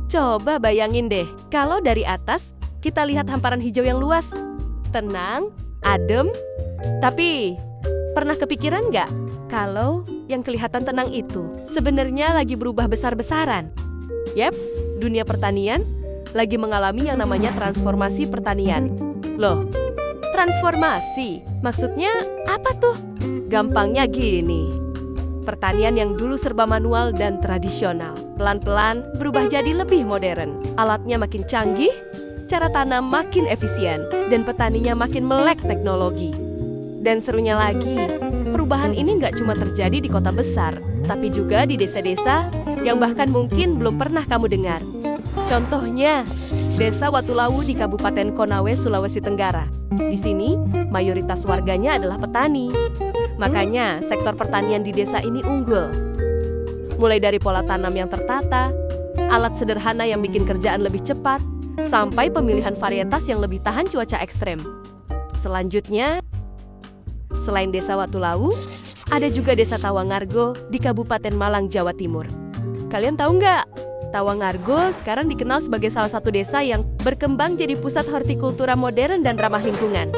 Coba bayangin deh, kalau dari atas kita lihat hamparan hijau yang luas, tenang, adem. Tapi, pernah kepikiran nggak kalau yang kelihatan tenang itu sebenarnya lagi berubah besar-besaran? Yap, dunia pertanian lagi mengalami yang namanya transformasi pertanian. Loh, transformasi? Maksudnya apa tuh? Gampangnya gini. Pertanian yang dulu serba manual dan tradisional, pelan-pelan berubah jadi lebih modern. Alatnya makin canggih, cara tanam makin efisien, dan petaninya makin melek teknologi. Dan serunya lagi, perubahan ini nggak cuma terjadi di kota besar, tapi juga di desa-desa yang bahkan mungkin belum pernah kamu dengar. Contohnya, Desa Watulawu di Kabupaten Konawe, Sulawesi Tenggara. Di sini, mayoritas warganya adalah petani. Makanya, sektor pertanian di desa ini unggul. Mulai dari pola tanam yang tertata, alat sederhana yang bikin kerjaan lebih cepat, sampai pemilihan varietas yang lebih tahan cuaca ekstrem. Selanjutnya, selain Desa Watulawu, ada juga Desa Tawangargo di Kabupaten Malang, Jawa Timur. Kalian tahu nggak? Tawangargo sekarang dikenal sebagai salah satu desa yang berkembang jadi pusat hortikultura modern dan ramah lingkungan.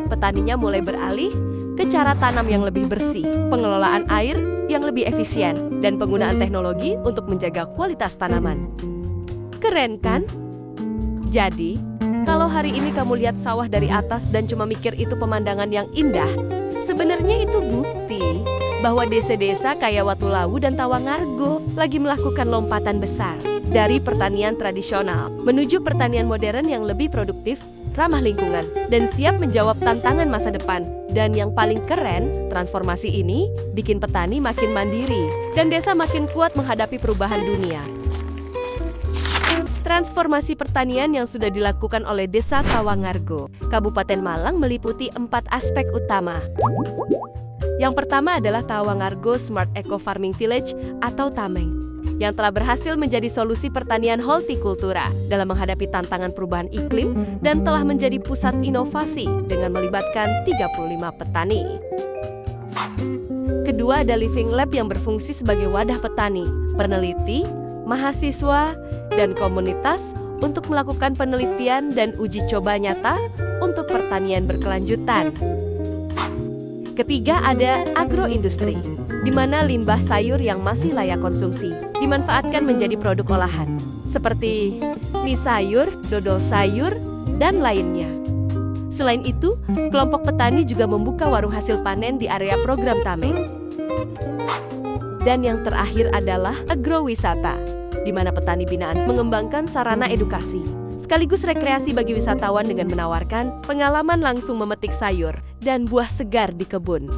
Petaninya mulai beralih ke cara tanam yang lebih bersih, pengelolaan air yang lebih efisien, dan penggunaan teknologi untuk menjaga kualitas tanaman. Keren kan? Jadi, kalau hari ini kamu lihat sawah dari atas dan cuma mikir itu pemandangan yang indah, sebenarnya itu bukti bahwa desa-desa kayak Watulawu dan Tawangargo lagi melakukan lompatan besar dari pertanian tradisional menuju pertanian modern yang lebih produktif, ramah lingkungan, dan siap menjawab tantangan masa depan. Dan yang paling keren, transformasi ini bikin petani makin mandiri dan desa makin kuat menghadapi perubahan dunia. Transformasi pertanian yang sudah dilakukan oleh Desa Tawangargo, Kabupaten Malang meliputi 4 aspek utama. Yang pertama adalah Tawangargo Smart Eco Farming Village atau Tameng, yang telah berhasil menjadi solusi pertanian hortikultura dalam menghadapi tantangan perubahan iklim dan telah menjadi pusat inovasi dengan melibatkan 35 petani. Kedua ada Living Lab yang berfungsi sebagai wadah petani, peneliti, mahasiswa, dan komunitas untuk melakukan penelitian dan uji coba nyata untuk pertanian berkelanjutan. Ketiga ada agroindustri, di mana limbah sayur yang masih layak konsumsi dimanfaatkan menjadi produk olahan, seperti mie sayur, dodol sayur, dan lainnya. Selain itu, kelompok petani juga membuka warung hasil panen di area program Tameng. Dan yang terakhir adalah agrowisata, di mana petani binaan mengembangkan sarana edukasi, sekaligus rekreasi bagi wisatawan dengan menawarkan pengalaman langsung memetik sayur dan buah segar di kebun.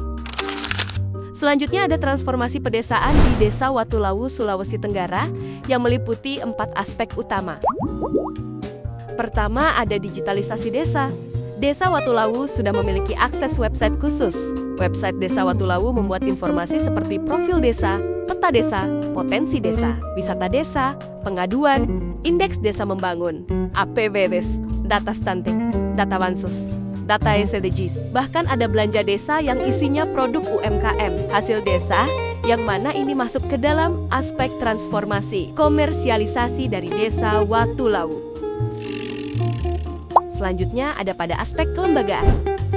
Selanjutnya ada transformasi pedesaan di Desa Watulawu, Sulawesi Tenggara yang meliputi 4 aspek utama. Pertama ada digitalisasi desa. Desa Watulawu sudah memiliki akses website khusus. Website Desa Watulawu memuat informasi seperti profil desa, peta desa, potensi desa, wisata desa, pengaduan, indeks desa membangun, APWDes, data stunting, data bansos, data SDGs. Bahkan ada belanja desa yang isinya produk UMKM, hasil desa, yang mana ini masuk ke dalam aspek transformasi, komersialisasi dari Desa Watulawu. Selanjutnya ada pada aspek kelembagaan,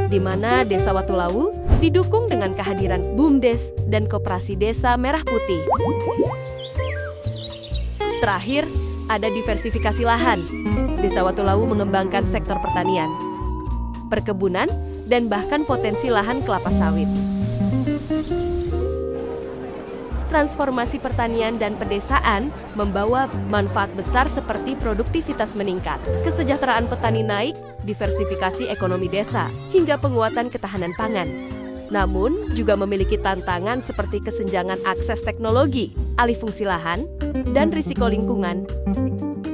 di mana Desa Watulawu didukung dengan kehadiran BUMDes dan Koperasi Desa Merah Putih. Terakhir, ada diversifikasi lahan. Desa Watulawu mengembangkan sektor pertanian, perkebunan, dan bahkan potensi lahan kelapa sawit. Transformasi pertanian dan pedesaan membawa manfaat besar seperti produktivitas meningkat, kesejahteraan petani naik, diversifikasi ekonomi desa, hingga penguatan ketahanan pangan. Namun, juga memiliki tantangan seperti kesenjangan akses teknologi, alih fungsi lahan, dan risiko lingkungan.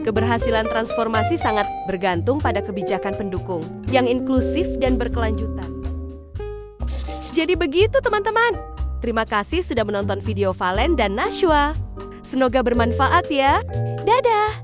Keberhasilan transformasi sangat bergantung pada kebijakan pendukung yang inklusif dan berkelanjutan. Jadi begitu teman-teman. Terima kasih sudah menonton video Valen dan Nashwa. Semoga bermanfaat ya. Dadah!